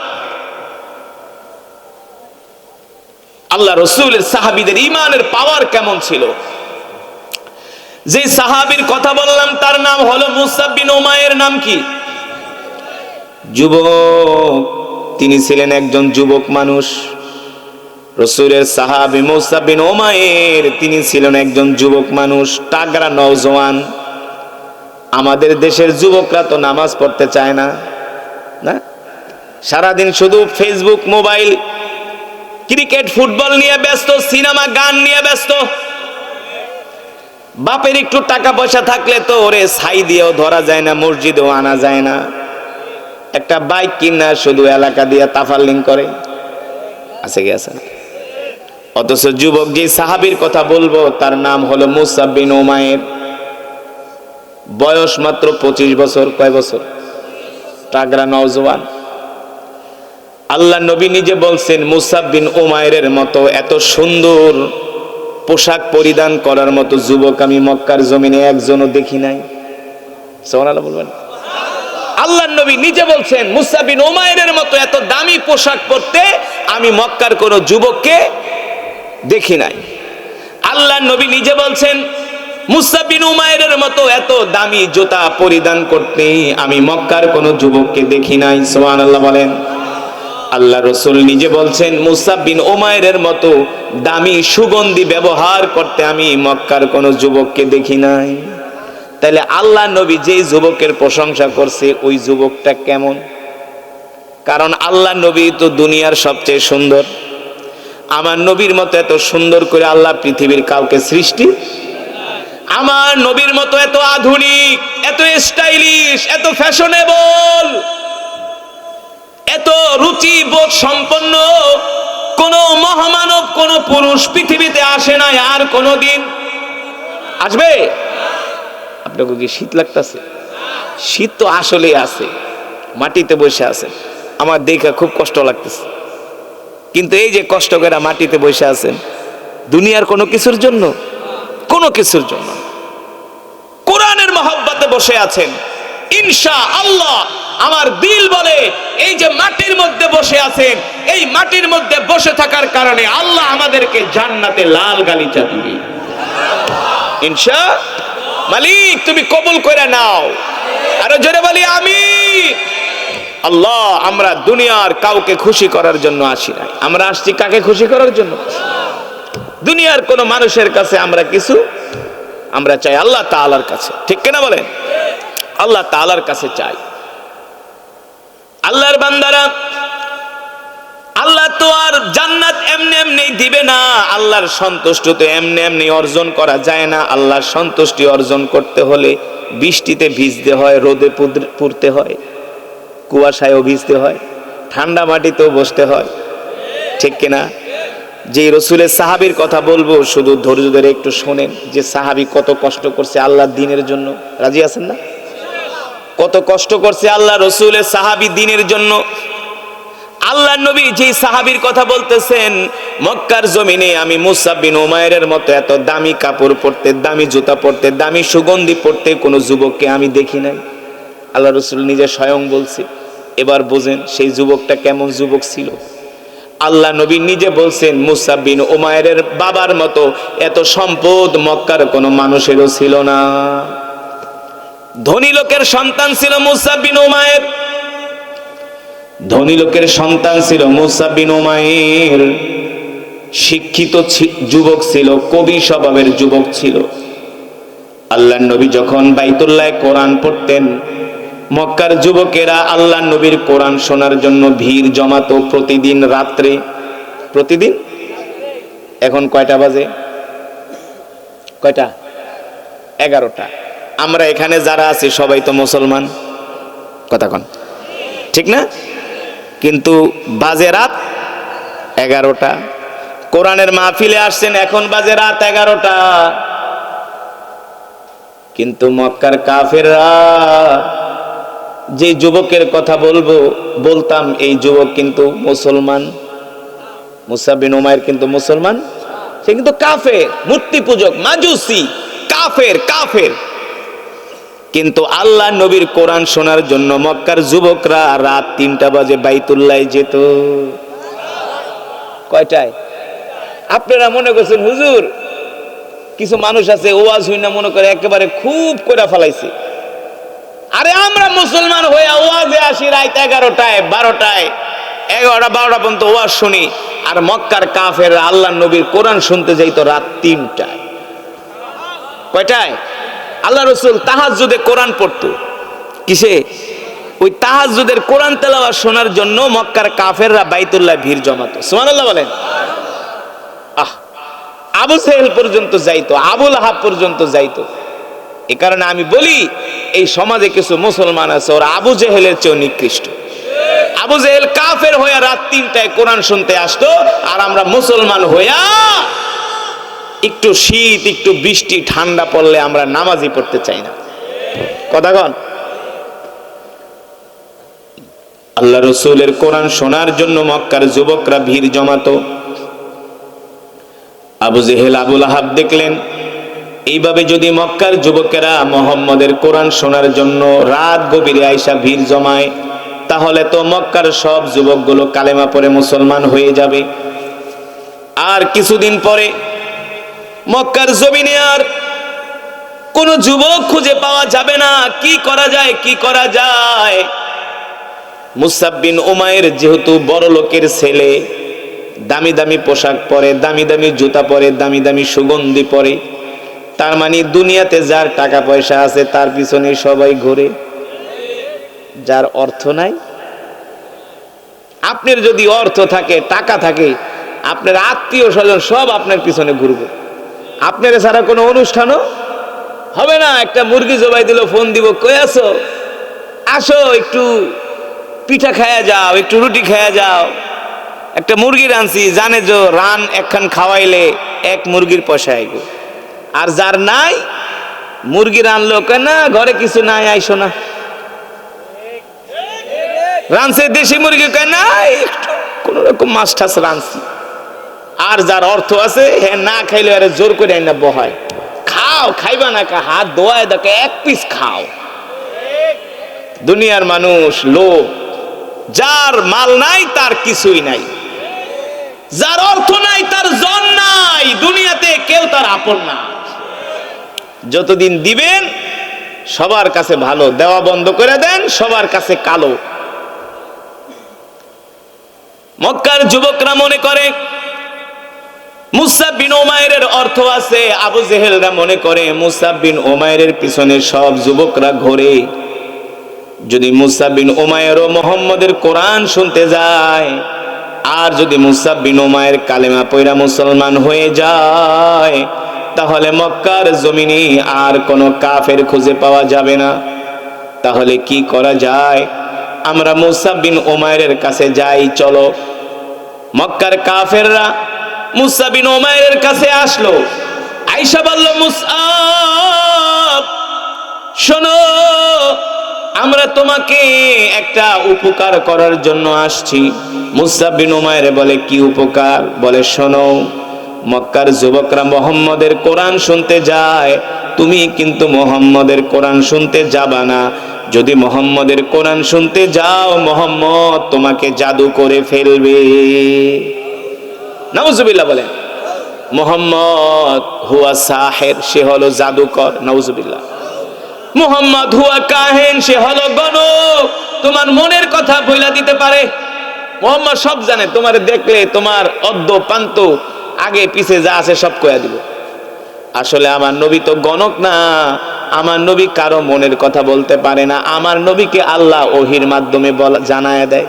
আল্লাহ রাসূলের সাহাবীদের ঈমানের পাওয়ার কেমন ছিল। যে সাহাবীর কথা বললাম তার নাম হলো মুসাব বিন উমাইর। নাম কি? যুবক, তিনি ছিলেন একজন যুবক মানুষ। রাসূলের সাহাবী মুসাব বিন উমাইর, তিনি ছিলেন একজন যুবক মানুষ, তাগড়া নওজওয়ান। আমাদের দেশের যুবকরা তো নামাজ পড়তে চায় না, না? সারাদিন শুধু ফেসবুক, মোবাইল, ক্রিকেট, ফুটবল নিয়ে ব্যস্ত, সিনেমা, গান নিয়ে ব্যস্ত। বাপের একটু টাকা পয়সা থাকলে তো ওরে ছাই দিয়েও ধরা যায় না, মসজিদেও আনা যায় না। একটা বাইক কিনা শুধু এলাকা দিয়ে তাফালিং করে। আছে কি? আছে না? অথচ যুবক যে সাহাবীর কথা বলবো তার নাম হলো মুসাব বিন উমাইর। বয়স মাত্র 25 বছর। কয় বছর? তাগড়া নওজওয়ান। আল্লাহ নবী নিজে বলছেন মুসাব বিন উমাইরের মতো এত সুন্দর পোশাক পরিধান করার মতো যুবক আমি মক্কার জমিনে একজনও দেখি নাই। সুবহানাল্লাহ বলবেন। আল্লাহ নবী নিজে বলছেন মুসাব বিন উমাইরের মতো এত দামি পোশাক পরতে আমি মক্কার কোন যুবককে দেখি নাই। আল্লাহ নবী নিজে বলছেন মুসাব বিন উমাইরের মতো এত দামি জুতা পরিধান করতে আমি মক্কার কোন যুবককে দেখি নাই। সুবহানাল্লাহ বলেন। আল্লাহ রসুল নিজে বলছেন মুসাব বিন উমাইরের মতো দামি সুগন্ধি ব্যবহার করতে আমি মক্কার কোন যুবককে দেখি নাই। তাহলে আল্লাহ নবী যেই যুবকের প্রশংসা করছে ওই যুবকটা কেমন? কারণ আল্লাহ নবী তো দুনিয়ার সবচেয়ে সুন্দর। আমার নবীর মতো এত সুন্দর করে আল্লাহ পৃথিবীর কাউকে সৃষ্টি, আমার নবীর মতো এত আধুনিক, এত স্টাইলিশ, এত ফ্যাশনেবল, এত রুচিবোধ সম্পন্ন কোন মহামানব কোন পুরুষ পৃথিবীতে আসে নাই, আর কোনদিন আসবে? আপনাকে কি শীত লাগতেছে? শীত তো আসলেই আছে, মাটিতে বসে আছে, আমার দেখা খুব কষ্ট লাগতেছে। কিন্তু এই যে কষ্ট করে মাটিতে বসে আছেন দুনিয়ার কোনো কিছুর জন্য, কোনো কিছুর জন্য কোরআনের মহব্বতে বসে আছেন ইনশাআল্লাহ। আমার দিল বলে এই যে মাটির মধ্যে বসে আছেন, এই মাটির মধ্যে বসে থাকার কারণে আল্লাহ আমাদেরকে জান্নাতে লাল গালিচা দিবে ইনশাআল্লাহ। মালিক তুমি কবুল করে নাও, আরো জোরে বলি আমিন। আল্লাহ আমরা দুনিয়ার কাউকে খুশি করার জন্য আসি নাই, আমরা আসছি কাকে খুশি করার জন্য? দুনিয়ার কোন মানুষের কাছে আমরা কিছু, আমরা চাই আল্লাহ তাআলার কাছে, ঠিক কিনা বলেন? আল্লাহ তাআলার কাছে চাই। আল্লাহর বান্দারা, আল্লাহ তো আর জান্নাত এমনি এমনি দিবে না, আল্লাহর সন্তুষ্টি তো এমনি এমনি অর্জন করা যায় না। আল্লাহর সন্তুষ্টি অর্জন করতে হলে বৃষ্টিতে ভিজতে হয়, রোদে পুড়তে হয়, কুয়াশায়ও ভিজতে হয়, ঠান্ডা মাটিতেও বসতে হয়, ঠিক কিনা? যে রসুলের সাহাবীর কথা বলবো, শুধু ধৈর্য ধরে একটু শোনেন যে সাহাবী কত কষ্ট করছে আল্লাহর দ্বীনের জন্য। রাজি আছেন না? কত কষ্ট করছে আল্লাহ রসুলের সাহাবী দ্বীনের জন্য। আল্লাহ নবী যে সাহাবীর কথা বলতেছেন, মক্কার জমিনে আমি মুসাব বিন উমাইরের মতো এত দামি কাপড় পরতে, দামি জুতা পরতে, দামি সুগন্ধি পরতে কোন যুবককে আমি দেখি নাই। আল্লাহ রসুল নিজে স্বয়ং বলছে। এবার বোঝেন সেই যুবকটা কেমন যুবক ছিল। আল্লাহ নবী নিজে বলছেন মুসাব বিন উমাইরের বাবার মতো এত সম্পদ মক্কার কোন মানুষেরও ছিল না। ধনী লোকের সন্তান ছিল মুসাব বিন উমাইর, ধনী লোকের সন্তান ছিল মুসাব বিন উমাইর। শিক্ষিত যুবক ছিল, কবি স্বভাবের যুবক ছিল। আল্লাহ নবী যখন বাইতুল্লাহে কোরআন পড়তেন, মক্কার যুবকেরা আল্লাহ নবীর কোরআন শোনার জন্য ভিড় জমাতো প্রতিদিন রাত্রে। প্রতিদিন এখন কয়টা বাজে? কয়টা? 11টা। আমরা এখানে যারা আছি সবাই তো মুসলমান, কথা কন ঠিক না? কিন্তু বাজে রাত 11টা। কোরআনের মাহফিলে আসছেন, এখন বাজে রাত 11টা। কিন্তু মক্কার কাফেররা, যে যুবকের কথা বলতাম এই যুবক কিন্তু মুসলমান। মুসাব বিন উমাইর কিন্তু মুসলমান, সে কিন্তু কাফের, মূর্তি পূজক, মাজুসি, কাফের। কিন্তু আল্লাহ নবীর কোরআন শোনার জন্য মক্কার যুবকরা রাত 3টা বাজে বাইতুল্লাহে যেত। কয়টায়? আপনারা মনে করছেন হুজুর কিছু মানুষ আছে ওয়াজ হই না মনে করে একেবারে খুব করে ফেলাইছে। আরে আমরা মুসলমান হয়ে ওয়াজে আসি রাত 11টায়, 12টায়, 11টা-12টা পর্যন্ত ওয়াজ শুনি। আর মক্কার কাফের আল্লাহ নবীর কোরআন শুনতে যাইতো রাত 3টায়। কয়টায়? আল্লাহ রসুল তাহাজ্জুদে কোরআন পড়তো। কিসে? ওই তাহাজ্জুদের কোরআন তেলাওয়াত শোনার জন্য মক্কার কাফেররা বাইতুল্লাহে ভিড় জমাতো। সুবহানাল্লাহ বলেন। আবু জেহেল পর্যন্ত যাইতো, আবু লাহাব পর্যন্ত যাইতো। এ কারণে আমি বলি এই সমাজে কিছু মুসলমান আছে ওরা আবু জেহেলের চেয়ে নিকৃষ্ট। আবু জেহেল কাফের হয়ে রাত 3টায় কোরআন শুনতে আসতো, আর আমরা মুসলমান হইয়া একটু শীত, একটু বৃষ্টি, ঠান্ডা পড়লে আমরা নামাজই পড়তে চাই না। কথা কন। আল্লাহ রসুলের কোরআন শোনার জন্য মক্কার যুবকরা ভিড় জমাতো। আবু জেহেল আবুল আহাব দেখলেন এইভাবে যদি মক্কার যুবকেরা মুহাম্মদের কোরআন শোনার জন্য রাত গভীরে আইসা ভিড় জমায়, তাহলে তো মক্কার সব যুবকগুলো কালেমা পড়ে মুসলমান হয়ে যাবে। আর কিছুদিন পরে মক্কার জমিনে আর কোন যুবক খুঁজে পাওয়া যাবে না। কি করা যায়, কি করা যায়? মুসআব বিন উমাইর যেহেতু বড় লোকের ছেলে, দামি দামি পোশাক পরে, দামি দামি জুতা পরে, দামি দামি সুগন্ধি পরে, তার মানে দুনিয়াতে যার টাকা পয়সা আছে তার পিছনে সবাই ঘুরে। যার অর্থ নাই, আপনার যদি অর্থ থাকে, টাকা থাকে, আপনার আত্মীয় স্বজন সব আপনার পিছনে ঘুরবে। আপনার ছাড়া কোনো অনুষ্ঠানও হবে না। একটা মুরগি জবাই দিল, ফোন দিব, কই আছো, আসো একটু পিঠা খায়া যাও, একটু রুটি খায়া যাও। একটা মুরগি রানছি, জানে যে রান একখান খাওয়াইলে এক মুরগির পয়সা আইগো। আর যার নাই, মুরগি রানলো, কেন না ঘরে কিছু নাই, আইসো না। রানছে দেশি মুরগি, কেন না একটু কোন রকম মাছ ঠাস রানছি। আর যার অর্থ আছে, হ্যাঁ না খাইলে আরে জোর করে আইনা বহায়, খাও, খাইবা না কা, হাত ধোয়ায় দেখে এক পিস খাও। দুনিয়ার মানুষ লোভ, যার মাল নাই তার কিছুই নাই, যার অর্থ নাই তার জন নাই, দুনিয়াতে কেউ তার আপন না। যতদিন দিবেন সবার কাছে ভালো, দেওয়া বন্ধ করে দেন সবার কাছে কালো। মক্কার যুবকরা মনে করে মুসআব বিন উমাইরের অর্থ আছে, আবু জেহেলরা মনে করে মুসআব বিন উমাইরের পিছনে সব যুবকরা ঘোরে। যদি মুসআব বিন উমাইর ও মুহাম্মদের কোরআন শুনতে যায়, আর যদি মুসআব বিন উমাইর কালেমা পয়রা মুসলমান হয়ে যায়, তাহলে মক্কার জমিনে আর কোনো কাফের খুঁজে পাওয়া যাবে না। তাহলে কি করা যায়? আমরা মুসআব বিন উমাইরের কাছে যাই, চলো। মক্কার কাফেররা মুসআব বিন উমাইরের কাছে আসলো, আয়েশা বলল, মুসআব শোনো, আমরা তোমাকে একটা উপকার করার জন্য আসছি। মুসআব বিন উমাইর বলে, কি উপকার? বলে, শোনো, মক্কার যুবকরা মুহাম্মদের কোরআন শুনতে যায়, তুমি কিন্তু মুহাম্মদের কোরআন শুনতে যাবা না। যদি মুহাম্মদের কোরআন শুনতে যাও, মুহাম্মদ তোমাকে জাদু করে ফেলবে। নাউজুবিল্লাহ বলেন। মুহাম্মদ হুয়া সাহির, সে হলো জাদুকর। নাউজুবিল্লাহ। মুহাম্মদ হুয়া কাহিন, সে হলো গণক, তোমার মনের কথা বইলা দিতে পারে। মুহাম্মদ সব জানে, তোমার দেখলে তোমার অদ্য পান্ত আগে পিছে যা আছে সব কইয়া দিব। আসলে আমার নবী তো গণক না, আমার নবী কারো মনের কথা বলতে পারে না। আমার নবীকে আল্লাহ ওহির মাধ্যমে জানায় দেয়।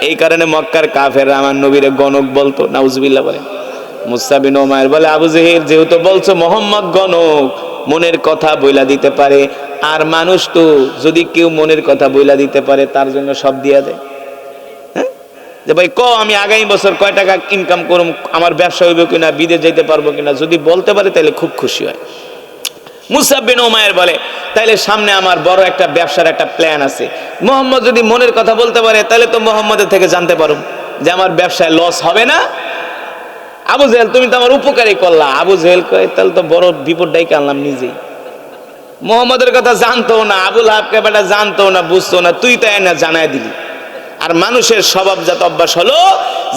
এই কারণে মক্কার কাফেররা আমার নবীরে গণক বলতো। নাউজুবিল্লাহ বলেন। মুসআব বিন উমাইর বলে, আবু জেহেল যেহেতু বলছো মুহাম্মদ গণক, মনের কথা বইলা দিতে পারে, আর মানুষ তো যদি কেউ মনের কথা বইলা দিতে পারে তার জন্য সব দিয়া দেয়। হ্যাঁ, যে ভাই ক আমি আগামী বছর কয় টাকা ইনকাম করুম, আমার ব্যবসা হইব কিনা, বিদেশ যাইতে পারবো কিনা, যদি বলতে পারে তাহলে খুব খুশি হয়। মুসআব বিন উমাইর বলে, তাইলে সামনে আমার বড় একটা ব্যবসার একটা প্ল্যান আছে। মুহাম্মদ যদি মনের কথা বলতে পারে, তাহলে তো মুহাম্মদের থেকে জানতে পারো যে আমার ব্যবসায় লস হবে না। আবু জেহেল, তুমি তো আমার উপকারই করলা। আবু জেহেল কয়, তাহলে তো বড় বিপদ ডাইকে আনলাম নিজেই। মুহাম্মদের কথা জানতো না, আবুল আহাবকে বেটা জানতো না, বুঝতো না, তুই তাই না জানায় দিলি। আর মানুষের স্বভাবজাত অভ্যাস হলো,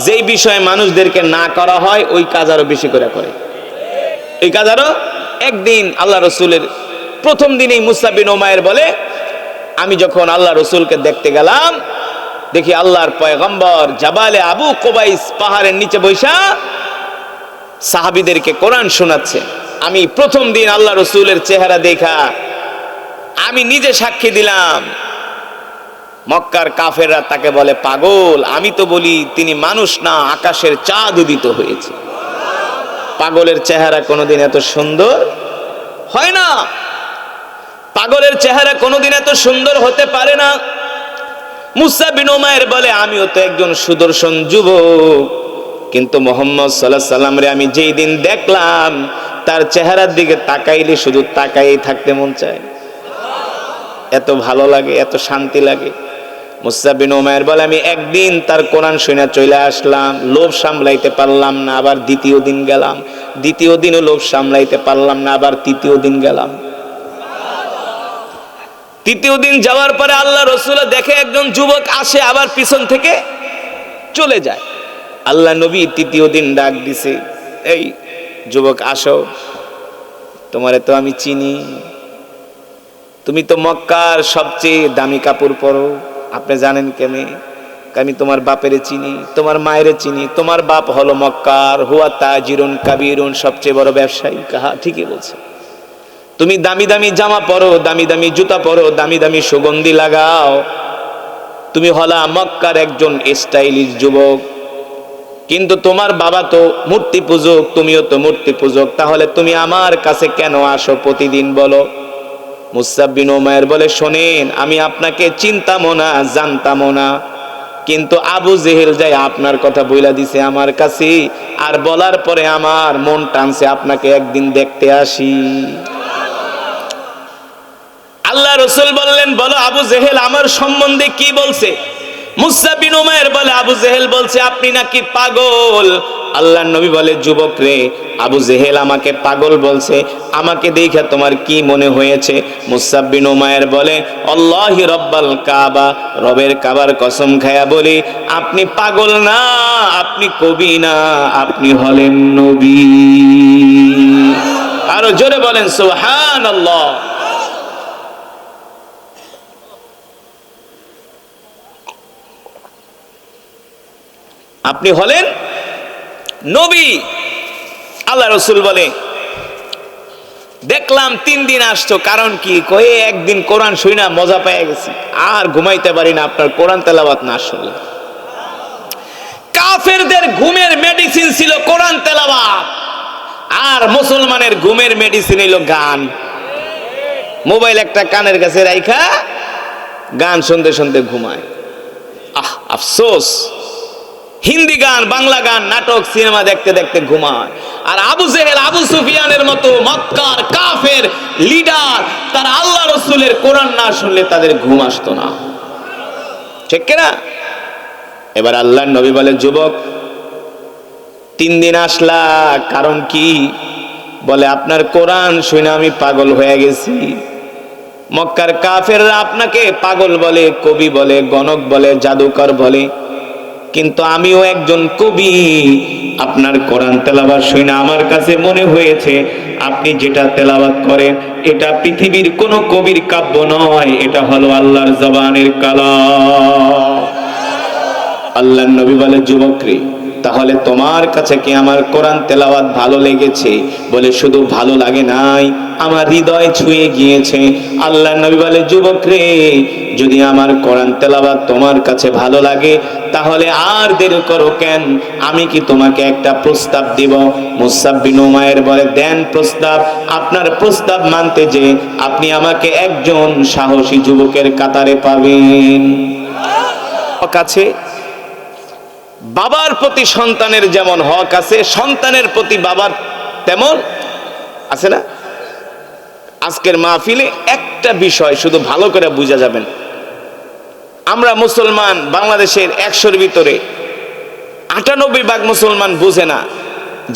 যেই বিষয়ে মানুষদেরকে না করা হয় ওই কাজ আরো বেশি করে করে। এই কাজ আরো। একদিন আল্লাহ রসুলের প্রথম দিনেই মুসআব বিন উমাইর বলে, আমি যখন আল্লাহ রসুলকে দেখতে গেলাম, দেখি আল্লাহর পয়গম্বর জাবালে আবু কুবাইস পাহাড়ের নিচে বৈশা সাহাবীদেরকে কোরআন শোনাচ্ছে। আমি প্রথম দিন আল্লাহ রসুলের চেহারা দেখা আমি নিজে সাক্ষী দিলাম। মক্কার কাফেররা তাকে বলে পাগল, আমি তো বলি তিনি মানুষ না, আকাশের চাঁদ উদিত হয়েছে। পাগলের চেহারা কোনোদিন এত সুন্দর হয় না, পাগলের চেহারা কোনোদিন এত সুন্দর হতে পারে না। মুসআব বিন উমাইর বলে, আমিও তো একজন সুদর্শন যুবক, কিন্তু মুহাম্মদ সাল্লাল্লাহু আলাইহি সাল্লাম রে আমি যেই দিন দেখলাম, তার চেহারার দিকে তাকাইলে শুধু তাকাই থাকতে মন চায়। এত ভালো লাগে, এত শান্তি লাগে। মুসআব বিন উমাইর বলে আমি একদিন তার কোরআন শুনে চলে আসলাম, লোভ সামলাইতে পারলাম না, আবার দ্বিতীয় দিন গেলাম, দ্বিতীয় দিনও লোভ সামলাইতে পারলাম না, আবার তৃতীয় দিন গেলাম। তৃতীয় দিন যাওয়ার পরে আল্লাহ রাসূল দেখে একজন যুবক আসে, আবার পিছন থেকে চলে যায়। আল্লাহ নবী তৃতীয় দিন ডাক দিছে, এই যুবক আসো, তোমারে তো আমি চিনি, তুমি তো মক্কার সবচেয়ে দামি কাপড় পরো, আপনি জানেন কেমনে? আমি তোমার বাপেরে চিনি, তোমার মায়েরে চিনি, তোমার বাপ হলো মক্কার হুয়া তাজিরুন কাবীরুন, সবচেয়ে বড় ব্যবসায়ী। কাহা ঠিকই বলছে। তুমি দামি দামি জামা পরো, দামি দামি জুতা পরো, দামি দামি সুগন্ধি লাগাও, তুমি হলা মক্কার একজন স্টাইলিশ যুবক, কিন্তু তোমার বাবা তো মূর্তি পূজক, তুমিও তো মূর্তি পূজক, তাহলে তুমি আমার কাছে কেন আসো প্রতিদিন বলো? মুসআব বিন উমাইর বলে, শোনেন, আমি আপনাকে চিনতামও না, জানতামও না, কিন্তু আবু জেহেল যাই আপনার কথা বইলা দিছে আমার কাছে, আর বলার পরে আমার মন টানছে আপনাকে একদিন দেখতে আসি। আল্লাহ রাসূল বললেন, বলো আবু জেহেল আমার সম্বন্ধে কি বলছে? মুসআব বিন উমাইর বলে, আবু জেহেল বলছে আপনি নাকি পাগল। আল্লাহর নবী বলে, যুবক রে, আবু জেহেল আমাকে পাগল বলছে, আমাকে দেখে তোমার কি মনে হয়েছে? মুসআব বিন উমাইর বলে, আল্লাহি রব্বাল কাবা, রবের কাবার কসম খায়া বলি, আপনি পাগল না, আপনি কবি না, আপনি হলেন নবী। আরো জোরে বলেন সুবহানাল্লাহ। আপনি হলেন নবী। আল্লাহ রাসূল বলে, দেখলাম 3 দিন আসছো, কারণ কি? কয়ে একদিন কোরআন শুইনা মজা পেয়ে গেছি, আর ঘুমাইতে পারি না আপনার কোরআন তেলাওয়াত না শুনলে। কাফেরদের ঘুমের মেডিসিন ছিল কোরআন তেলাওয়াত, আর মুসলমানের ঘুমের মেডিসিন হলো গান। মোবাইল একটা কানের কাছে রাইখা গান শুনতে শুনতে ঘুমায়। আহ, আফসোস। হিন্দি গান, বাংলা গান, নাটক, সিনেমা দেখতে দেখতে ঘুমায়। আর আবু জেহেল, আবু সুফিয়ানের মতো মক্কার কাফের লিডার, তারা আল্লাহ রাসূলের কোরআন না শুনলে তাদের ঘুম আসতো না, ঠিক কিনা? এবার আল্লাহর নবী বলে, যুবক 3 দিন আসলা, কারণ কি? বলে, আপনার কোরআন শুনে আমি পাগল হয়ে গেছি। মক্কার কাফেররা আপনাকে পাগল বলে, কবি বলে, গণক বলে, জাদুকর বলে, কিন্তু আমিও একজন কবি। আপনার কোরআন তেলাওয়াত শুনে আমার কাছে মনে হয়েছে আপনি যেটা তেলাওয়াত করেন এটা পৃথিবীর কোন কবির কাব্য নয়, এটা হলো আল্লাহর জবানের কালাম। আল্লাহর নবী বলে, যুবক রে, তাহলে তোমার কাছে কি আমার কোরআন তেলাওয়াত ভালো লেগেছে? বলে, শুধু ভালো লাগে নাই, আমার হৃদয় ছুঁয়ে গিয়েছে। আল্লাহর নবী বলে, যুবক রে, যদি আমার কোরআন তেলাওয়াত তোমার কাছে ভালো লাগে, তাহলে আর দেরি করো কেন? আমি কি তোমাকে একটা প্রস্তাব দিব? মুসআব বিন উমাইর বলে, দেন প্রস্তাব। আপনার প্রস্তাব মানতে যে আপনি আমাকে একজন সাহসী যুবকের কাতারে পাবেন। কাছে বাবার প্রতি সন্তানের যেমন হক আছে, সন্তানের প্রতি বাবার তেমন আছে না? আজকের মাহফিলে একটা বিষয় শুধু ভালো করে বুঝা যাবেন। আমরা মুসলমান, বাংলাদেশের 100-র ভিতরে 98% মুসলমান বুঝে না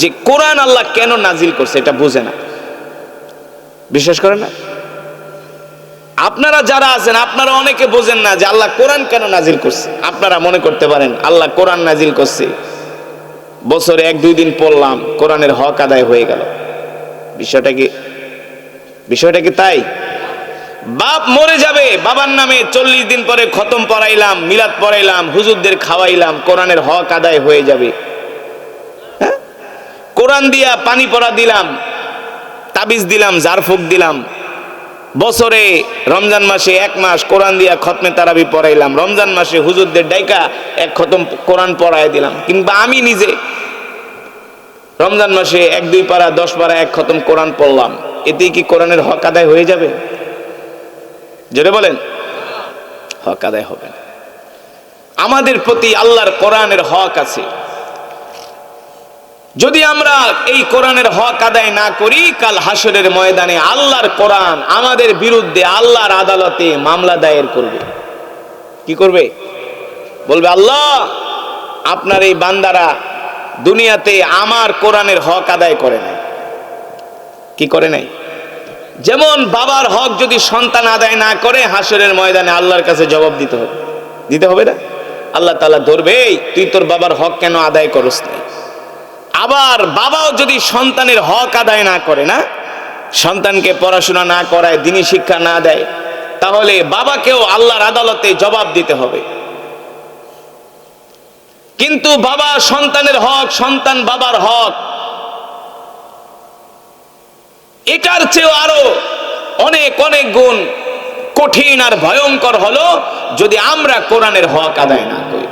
যে কোরআন আল্লাহ কেন নাজিল করছে, এটা বুঝে না, বিশ্বাস করেন না? আপনারা যারা আছেন, আপনারা অনেকে বোঝেন না যে আল্লাহ কোরআন কেন নাজিল করছে। আপনারা মনে করতে পারেন আল্লাহ কোরআন নাজিল করছে, বছরে 1-2 দিন পড়লাম, কোরআনের হক আদায় হয়ে গেল। বিষয়টা কি তাই? বাপ মরে যাবে, বাবার নামে 40 দিন পরে খতম পড়াইলাম, মিলাদ পড়াইলাম, হুজুরদের খাওয়াইলাম, কোরআনের হক আদায় হয়ে যাবে? হ্যাঁ, কোরআন দিয়া পানি পড়া দিলাম, তাবিজ দিলাম, জারফুক দিলাম, বছরে রমজান মাসে 1 মাস কোরআন দিয়া খতমে তারাবি পড়াইলাম, রমজান মাসে হুজুরদের ডাইকা 1 খতম কোরআন পড়াই দিলাম, কিংবা আমি নিজে রমজান মাসে 1-2 পারা 10 পারা 1 খতম কোরআন পড়লাম, এতেই কি কোরআনের হক আদায় হয়ে যাবে? জোরে বলেন, হক আদায় হবে না। আমাদের প্রতি আল্লাহর কোরআনের হক আছে। যদি আমরা এই কোরআনের হক আদায় না করি, কাল হাসরের ময়দানে আল্লাহর কোরআন আমাদের বিরুদ্ধে আল্লাহর আদালতে মামলা দায়ের করবে। কি করবে? বলবে আল্লাহ আপনার এই বান্দারা দুনিয়াতে আমার কোরআনের হক আদায় করে নাই। কি করে নাই? যেমন বাবার হক যদি সন্তান আদায় না করে, হাসরের ময়দানে আল্লাহর কাছে জবাব দিতে হবে। দিতে হবে না? আল্লাহ তাআলা ধরবে, এই তুই তোর বাবার হক কেন আদায় করস না? আবার বাবাও যদি সন্তানের হক আদায় না করে, না সন্তানকে পড়াশোনা না করায়, দ্বীনি শিক্ষা না দেয়, তাহলে বাবাকেও আল্লাহর আদালতে জবাব দিতে হবে। কিন্তু বাবা সন্তানের হক, সন্তান বাবার হক, এটার চেয়েও আরো অনেক অনেক গুণ কঠিন আর ভয়ঙ্কর হলো যদি আমরা কোরআনের হক আদায় না করি।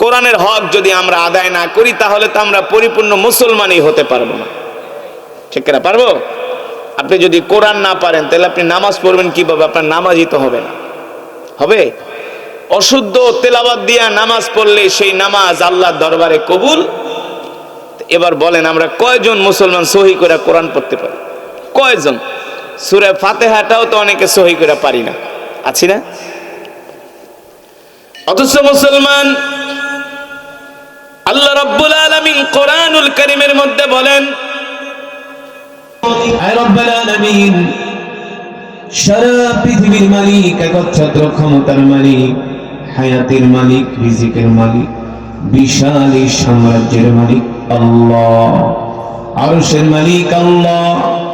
কোরআনের হক যদি আমরা আদায় না করি, তাহলে তো আমরা পরিপূর্ণ মুসলমানই হতে পারবো না। ঠিক না? পারবো? আপনি যদি কোরআন না পারেন, তাহলে আপনি নামাজ পড়বেন কিভাবে? আপনার নামাজই তো হবে না। হবে? অশুদ্ধ তেলাওয়াত দিয়া নামাজ পড়লে সেই নামাজ আল্লাহর দরবারে কবুল। এবার বলেন, আমরা কয়জন মুসলমান সহি করে কোরআন পড়তে পারি? কয়জন? সূরা ফাতিহাটাও তো অনেকে সহি করে পারি না, আছি না? অথচ মুসলমান, আল্লাহ রাব্বুল আলামিন কোরআনুল কারীমের মধ্যে বলেন, আয় রব্বুল আলামিন, সারা পৃথিবীর মালিক, একচ্ছত্র ক্ষমতার মালিক, হায়াতের মালিক, রিজিকের মালিক, বিশাল এই সাম্রাজ্যের মালিক আল্লাহ, আরশের মালিক আল্লাহ,